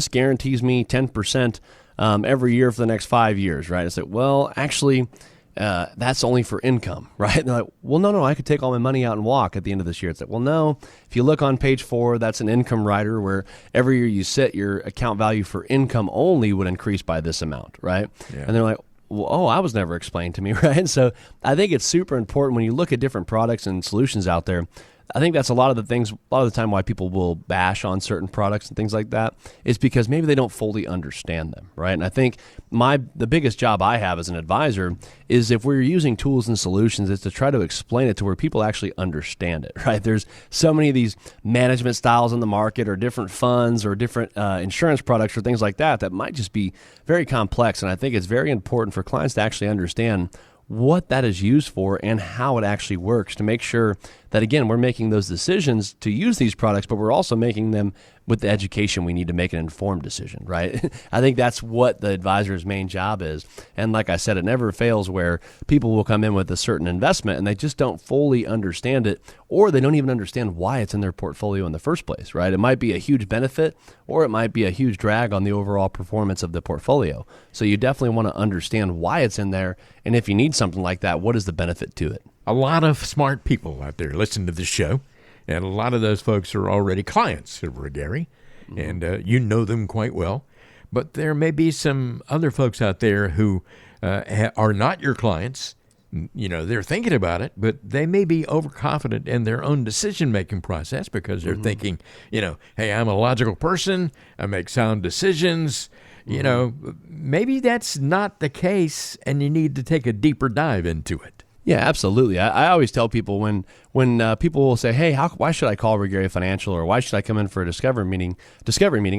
guarantees me 10% every year for the next 5 years, right? I said, well, actually, that's only for income, right? And they're like, well, no, I could take all my money out and walk at the end of this year. It's like, well, no, if you look on page 4, that's an income rider where every year you sit, your account value for income only would increase by this amount, right? Yeah. And they're like, well, I was never explained to me, right? And so I think it's super important when you look at different products and solutions out there. I think that's a lot of the time why people will bash on certain products and things like that is because maybe they don't fully understand them, right? And I think the biggest job I have as an advisor is if we're using tools and solutions is to try to explain it to where people actually understand it, right? There's so many of these management styles in the market or different funds or different insurance products or things like that might just be very complex. And I think it's very important for clients to actually understand what that is used for and how it actually works to make sure that, again, we're making those decisions to use these products, but we're also making them with the education we need to make an informed decision, right? I think that's what the advisor's main job is. And like I said, it never fails where people will come in with a certain investment and they just don't fully understand it, or they don't even understand why it's in their portfolio in the first place, right? It might be a huge benefit or it might be a huge drag on the overall performance of the portfolio. So you definitely want to understand why it's in there. And if you need something like that, what is the benefit to it? A lot of smart people out there listen to this show, and a lot of those folks are already clients of Gary, and you know them quite well. But there may be some other folks out there who are not your clients. You know, they're thinking about it, but they may be overconfident in their own decision-making process because they're thinking, you know, hey, I'm a logical person. I make sound decisions. You know, maybe that's not the case, and you need to take a deeper dive into it. Yeah, absolutely. I always tell people when people will say, "Hey, why should I call Gary Financial, or why should I come in for a discovery meeting?"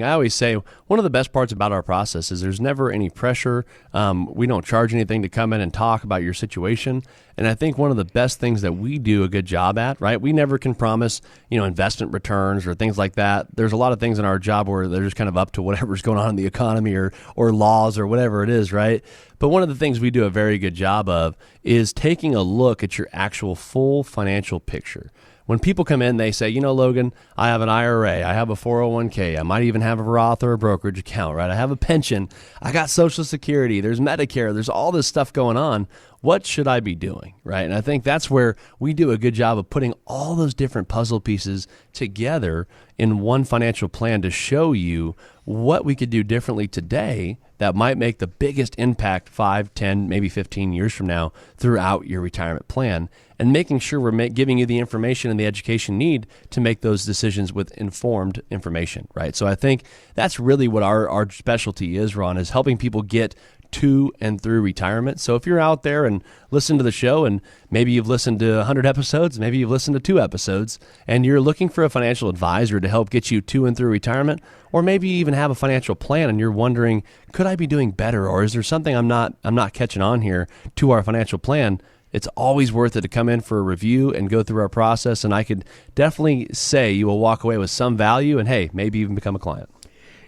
I always say one of the best parts about our process is there's never any pressure. We don't charge anything to come in and talk about your situation. And I think one of the best things that we do a good job at, right? We never can promise, investment returns or things like that. There's a lot of things in our job where they're just kind of up to whatever's going on in the economy or laws or whatever it is, right? But one of the things we do a very good job of is taking a look at your actual full financial picture. When people come in, they say, Logan, I have an IRA, I have a 401k, I might even have a Roth or a brokerage account, right? I have a pension, I got Social Security, there's Medicare, there's all this stuff going on. What should I be doing, right? And I think that's where we do a good job of putting all those different puzzle pieces together in one financial plan to show you what we could do differently today that might make the biggest impact 5, 10, maybe 15 years from now throughout your retirement plan, and making sure we're giving you the information and the education you need to make those decisions with informed information, right? So I think that's really what our specialty is, Ron, is helping people get to and through retirement. So if you're out there and listen to the show, and maybe you've listened to 100 episodes, maybe you've listened to 2 episodes, and you're looking for a financial advisor to help get you to and through retirement, or maybe you even have a financial plan and you're wondering, could I be doing better, or is there something I'm not catching on here to our financial plan? It's always worth it to come in for a review and go through our process, and I could definitely say you will walk away with some value and, hey, maybe even become a client.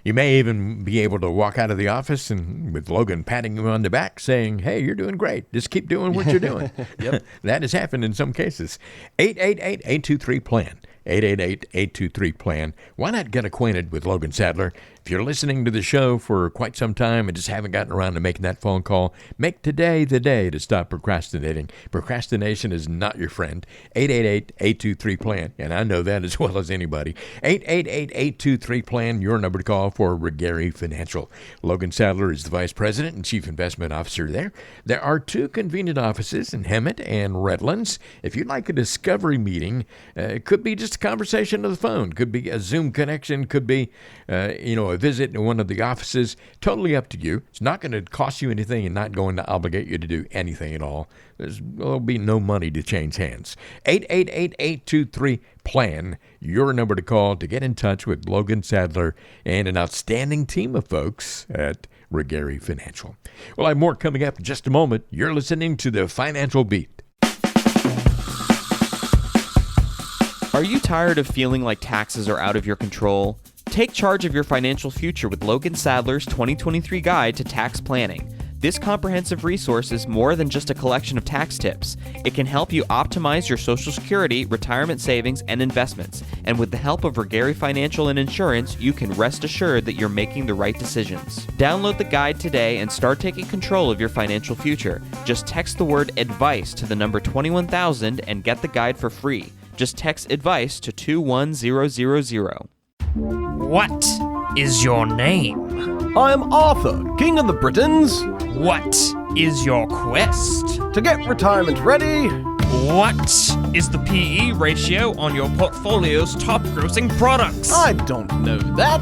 You may even be able to walk out of the office and with Logan patting you on the back saying, hey, you're doing great. Just keep doing what you're doing. Yep. That has happened in some cases. 888-823-PLAN. 888-823-PLAN. Why not get acquainted with Logan Sadler? If you're listening to the show for quite some time and just haven't gotten around to making that phone call, make today the day to stop procrastinating. Procrastination is not your friend. 888-823-PLAN. And I know that as well as anybody. 888-823-PLAN, your number to call for Gary Financial. Logan Sadler is the Vice President and Chief Investment Officer there. There are 2 convenient offices in Hemet and Redlands. If you'd like a discovery meeting, it could be just a conversation on the phone, could be a Zoom connection, could be, a visit to one of the offices. Totally up to you. It's not going to cost you anything and not going to obligate you to do anything at all. There'll be no money to change hands. 888-823-PLAN, your number to call to get in touch with Logan Sadler and an outstanding team of folks at Gary Financial. Well, I have more coming up in just a moment. You're listening to the Financial Beat. Are you tired of feeling like taxes are out of your control? Take charge of your financial future with Logan Sadler's 2023 Guide to Tax Planning. This comprehensive resource is more than just a collection of tax tips. It can help you optimize your Social Security, retirement savings, and investments. And with the help of Gary Financial and Insurance, you can rest assured that you're making the right decisions. Download the guide today and start taking control of your financial future. Just text the word ADVICE to the number 21000 and get the guide for free. Just text ADVICE to 21000. What is your name? I'm Arthur, King of the Britons. What is your quest? To get retirement ready, What is the PE ratio on your portfolio's top grossing products? I don't know that.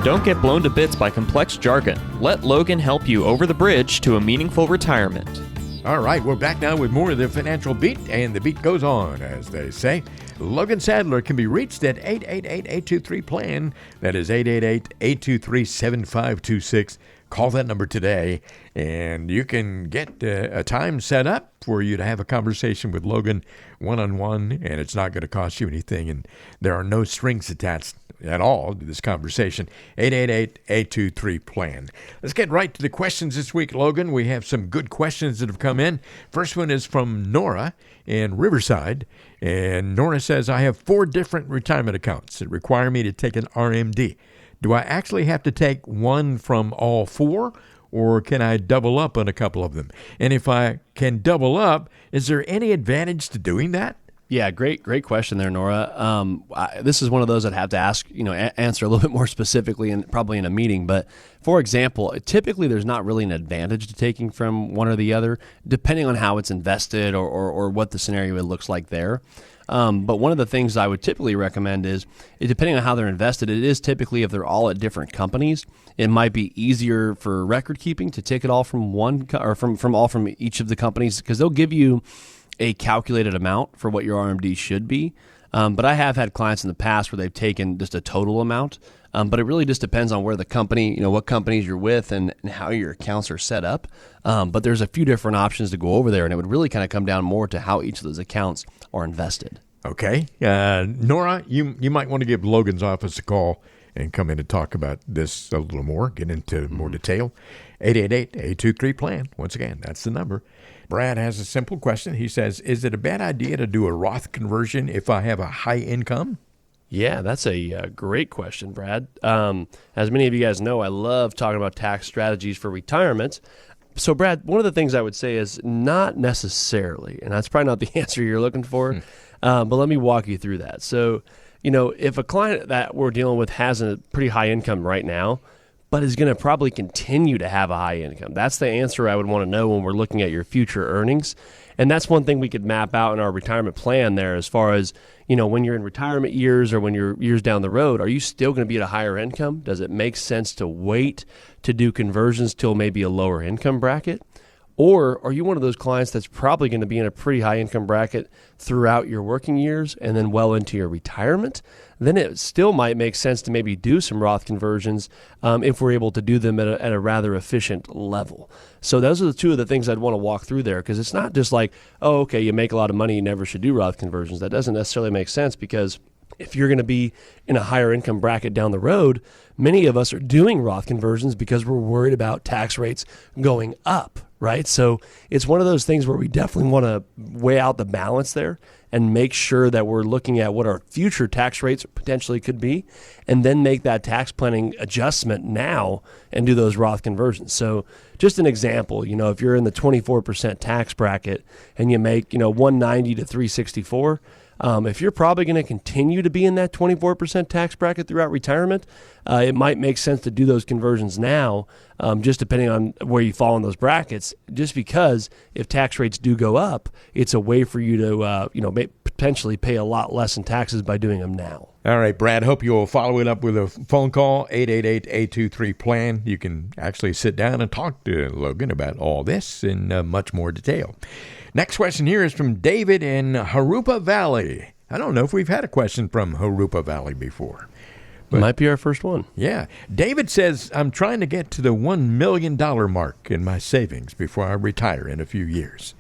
Don't get blown to bits by complex jargon. Let Logan help you over the bridge to a meaningful retirement. All right, we're back now with more of the Financial Beat, and the beat goes on, as they say. Logan Sadler can be reached at 888-823-PLAN. That is 888-823-7526. Call that number today, and you can get a time set up for you to have a conversation with Logan one-on-one, and it's not going to cost you anything, and there are no strings attached at all to this conversation. 888-823-PLAN. Let's get right to the questions this week, Logan. We have some good questions that have come in. First one is from Nora in Riverside, and Nora says, I have 4 different retirement accounts that require me to take an RMD. Do I actually have to take one from all 4, or can I double up on a couple of them? And if I can double up, is there any advantage to doing that? Yeah, great question there, Nora. This is one of those I'd have to ask, answer a little bit more specifically and probably in a meeting. But for example, typically there's not really an advantage to taking from one or the other, depending on how it's invested or what the scenario looks like there. But one of the things I would typically recommend is, depending on how they're invested, it is typically if they're all at different companies, it might be easier for record keeping to take it all from one or from each of the companies, because they'll give you a calculated amount for what your RMD should be. But I have had clients in the past where they've taken just a total amount. But it really just depends on where the company, what companies you're with and how your accounts are set up. But there's a few different options to go over there, and it would really kind of come down more to how each of those accounts are invested. Okay. Nora, you might want to give Logan's office a call and come in and talk about this a little more, get into more detail. 888-823-PLAN. Once again, that's the number. Brad has a simple question. He says, is it a bad idea to do a Roth conversion if I have a high income? Yeah, that's a great question, Brad. As many of you guys know, I love talking about tax strategies for retirement. So, Brad, one of the things I would say is not necessarily, and that's probably not the answer you're looking for, but let me walk you through that. So, if a client that we're dealing with has a pretty high income right now, but is going to probably continue to have a high income, that's the answer I would want to know when we're looking at your future earnings. And that's one thing we could map out in our retirement plan there, as far as, when you're in retirement years or when you're years down the road, are you still going to be at a higher income? Does it make sense to wait to do conversions till maybe a lower income bracket? Or are you one of those clients that's probably going to be in a pretty high income bracket throughout your working years and then well into your retirement? Then it still might make sense to maybe do some Roth conversions if we're able to do them at a rather efficient level. So those are the two of the things I'd want to walk through there, because it's not just like, oh, okay, you make a lot of money, you never should do Roth conversions. That doesn't necessarily make sense, because if you're going to be in a higher income bracket down the road, many of us are doing Roth conversions because we're worried about tax rates going up, right? So it's one of those things where we definitely want to weigh out the balance there and make sure that we're looking at what our future tax rates potentially could be, and then make that tax planning adjustment now and do those Roth conversions. So just an example, if you're in the 24% tax bracket and you make, 190 to 364, if you're probably going to continue to be in that 24% tax bracket throughout retirement, it might make sense to do those conversions now, just depending on where you fall in those brackets, just because if tax rates do go up, it's a way for you to, potentially pay a lot less in taxes by doing them now. All right, Brad, hope you'll follow it up with a phone call, 888-823-PLAN. You can actually sit down and talk to Logan about all this in much more detail. Next question here is from David in Jurupa Valley. I don't know if we've had a question from Jurupa Valley before. But might be our first one. Yeah. David says, I'm trying to get to the $1 million mark in my savings before I retire in a few years.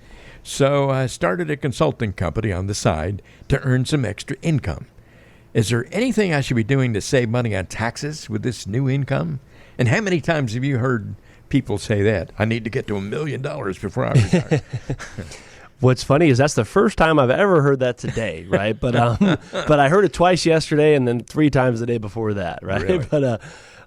So I started a consulting company on the side to earn some extra income. Is there anything I should be doing to save money on taxes with this new income? And how many times have you heard people say that? I need to get to $1 million before I retire. What's funny is that's the first time I've ever heard that today, right? But I heard it twice yesterday and then 3 times the day before that, right? Really? But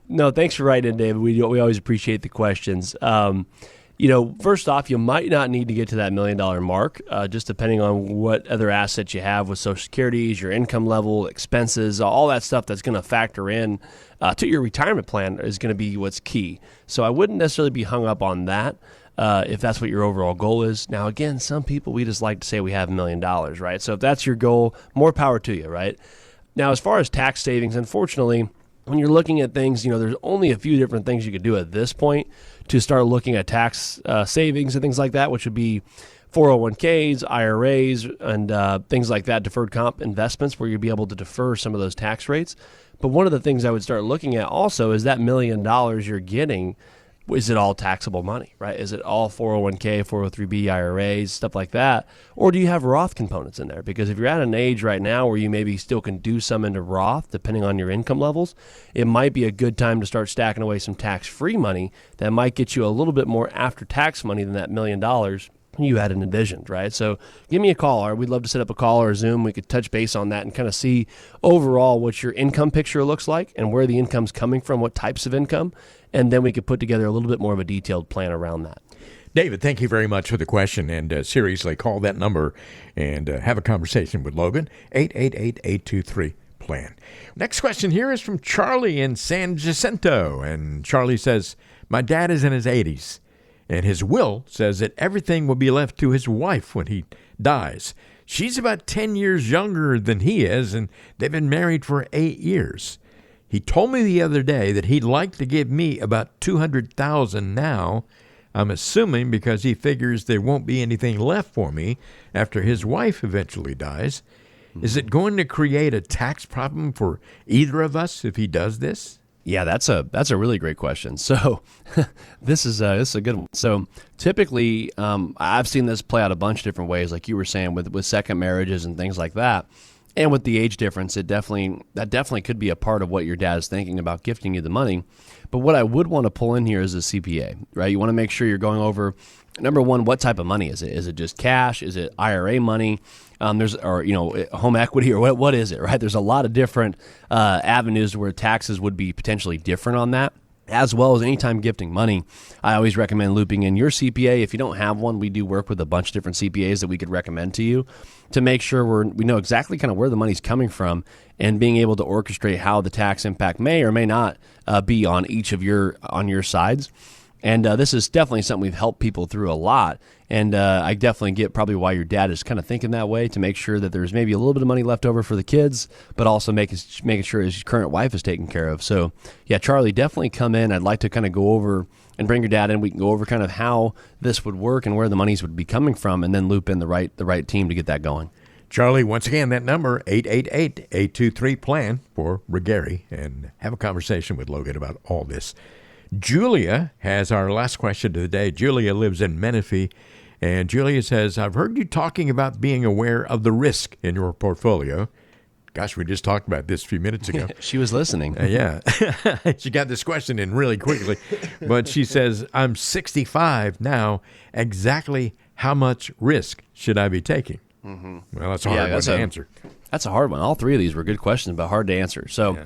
no, thanks for writing in, David. We always appreciate the questions. First off, you might not need to get to that $1 million mark, just depending on what other assets you have with Social Securities, your income level, expenses, all that stuff that's going to factor in to your retirement plan is going to be what's key. So I wouldn't necessarily be hung up on that. if that's what your overall goal is. Now, again, some people, we just like to say we have $1 million, right? So if that's your goal, more power to you, right? Now, as far as tax savings, unfortunately, when you're looking at things, there's only a few different things you could do at this point to start looking at tax savings and things like that, which would be 401ks, IRAs, and things like that, deferred comp investments where you'd be able to defer some of those tax rates. But one of the things I would start looking at also is that $1 million you're getting, is it all taxable money, right? Is it all 401k, 403b, IRAs, stuff like that? Or do you have Roth components in there? Because if you're at an age right now where you maybe still can do some into Roth, depending on your income levels, it might be a good time to start stacking away some tax-free money that might get you a little bit more after-tax money than that $1 million you had envisioned, right? So give me a call, or we'd love to set up a call or a Zoom. We could touch base on that and kind of see overall what your income picture looks like and where the income's coming from, what types of income, and then we could put together a little bit more of a detailed plan around that. David, thank you very much for the question, and seriously, call that number and have a conversation with Logan, 888-823-PLAN. Next question here is from Charlie in San Jacinto, and Charlie says, my dad is in his 80s. And his will says that everything will be left to his wife when he dies. She's about 10 years younger than he is, and they've been married for 8 years. He told me the other day that he'd like to give me about $200,000 now. I'm assuming because he figures there won't be anything left for me after his wife eventually dies. Is it going to create a tax problem for either of us if he does this? Yeah, that's a really great question. So this is a good one. So typically, I've seen this play out a bunch of different ways, like you were saying, with second marriages and things like that. And with the age difference, that definitely could be a part of what your dad is thinking about gifting you the money. But what I would want to pull in here is a CPA, right? You want to make sure you're going over, number one, what type of money is it? Is it just cash? Is it IRA money? Home equity, or what is it, right? There's a lot of different avenues where taxes would be potentially different on that. As well as anytime gifting money, I always recommend looping in your CPA. If you don't have one, we do work with a bunch of different CPAs that we could recommend to you to make sure we know exactly kind of where the money's coming from and being able to orchestrate how the tax impact may or may not be on each of your sides. And this is definitely something we've helped people through a lot. And I definitely get probably why your dad is kind of thinking that way, to make sure that there's maybe a little bit of money left over for the kids, but also making sure his current wife is taken care of. So, yeah, Charlie, definitely come in. I'd like to kind of go over and bring your dad in. We can go over kind of how this would work and where the monies would be coming from, and then loop in the right team to get that going. Charlie, once again, that number, 888-823-PLAN for Gary, and have a conversation with Logan about all this. Julia has our last question of the day. Julia lives in Menifee, and Julia says, I've heard you talking about being aware of the risk in your portfolio. Gosh, we just talked about this a few minutes ago. She was listening. Yeah. She got this question in really quickly. But she says, I'm 65 now. Exactly how much risk should I be taking? Mm-hmm. Well, that's a hard one to answer. That's a hard one. All three of these were good questions, but hard to answer. So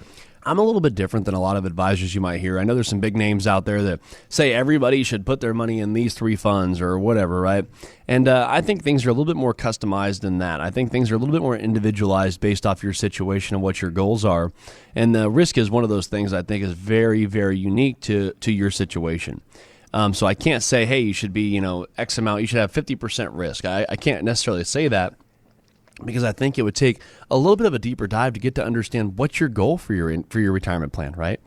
I'm a little bit different than a lot of advisors you might hear. I know there's some big names out there that say everybody should put their money in these three funds or whatever, right? And I think things are a little bit more customized than that. I think things are a little bit more individualized based off your situation and what your goals are. And the risk is one of those things I think is very, very unique to your situation. So I can't say, hey, you should be, X amount, you should have 50% risk. I can't necessarily say that, because I think it would take a little bit of a deeper dive to get to understand what's your goal for your retirement plan, right?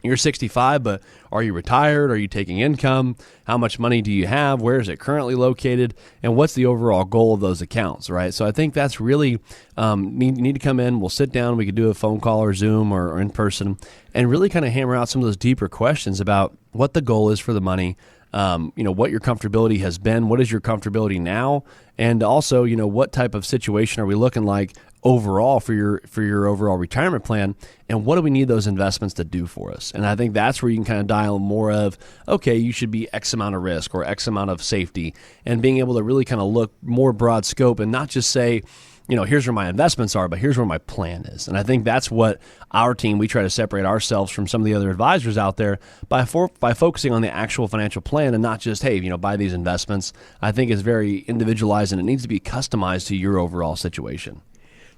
You're 65, but are you retired? Are you taking income? How much money do you have? Where is it currently located? And what's the overall goal of those accounts, right? So I think that's really need to come in. We'll sit down. We could do a phone call or Zoom or in person and really kind of hammer out some of those deeper questions about what the goal is for the money. What your comfortability has been, what is your comfortability now, and also, what type of situation are we looking like overall for your overall retirement plan, and what do we need those investments to do for us? And I think that's where you can kind of dial more of, okay, you should be X amount of risk or X amount of safety, and being able to really kind of look more broad scope and not just say, here's where my investments are, but here's where my plan is. And I think that's what our team, we try to separate ourselves from some of the other advisors out there by focusing on the actual financial plan and not just, hey, buy these investments. I think it's very individualized and it needs to be customized to your overall situation.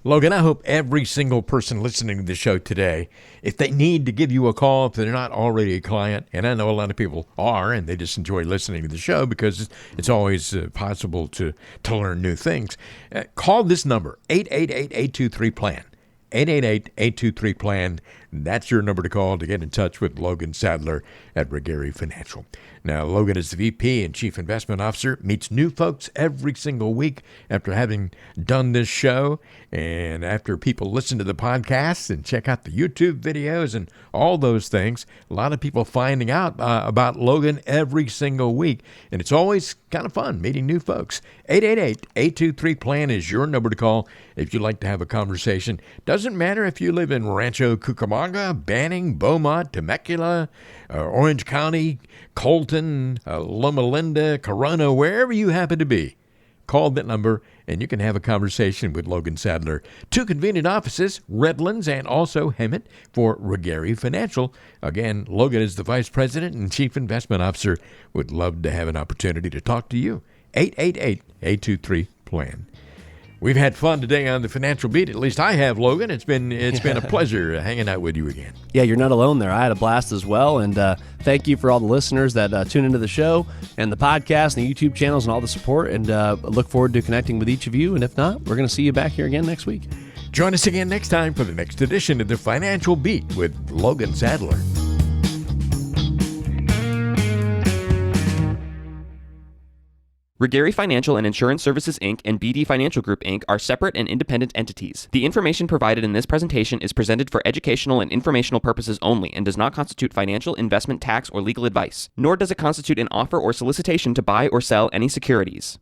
Logan, I hope every single person listening to the show today, if they need to give you a call, if they're not already a client, and I know a lot of people are, and they just enjoy listening to the show because it's always possible to learn new things, call this number, 888-823-PLAN. 888-823-PLAN. That's your number to call to get in touch with Logan Sadler at Regary Financial. Now, Logan is the VP and Chief Investment Officer, meets new folks every single week after having done this show. And after people listen to the podcast and check out the YouTube videos and all those things, a lot of people finding out about Logan every single week. And it's always kind of fun meeting new folks. 888-823-PLAN is your number to call if you'd like to have a conversation. Doesn't matter if you live in Rancho Cucamonga, Banning, Beaumont, Temecula, Orange County, Colton, Loma Linda, Corona, wherever you happen to be. Call that number and you can have a conversation with Logan Sadler. 2 convenient offices, Redlands and also Hemet for Regary Financial. Again, Logan is the Vice President and Chief Investment Officer. Would love to have an opportunity to talk to you. 888-823-PLAN. We've had fun today on the Financial Beat. At least I have, Logan. It's been a pleasure hanging out with you again. Yeah, you're not alone there. I had a blast as well. And thank you for all the listeners that tune into the show and the podcast and the YouTube channels and all the support. And look forward to connecting with each of you. And if not, we're going to see you back here again next week. Join us again next time for the next edition of the Financial Beat with Logan Sadler. Regary Financial and Insurance Services, Inc. and BD Financial Group, Inc. are separate and independent entities. The information provided in this presentation is presented for educational and informational purposes only and does not constitute financial, investment, tax, or legal advice, nor does it constitute an offer or solicitation to buy or sell any securities.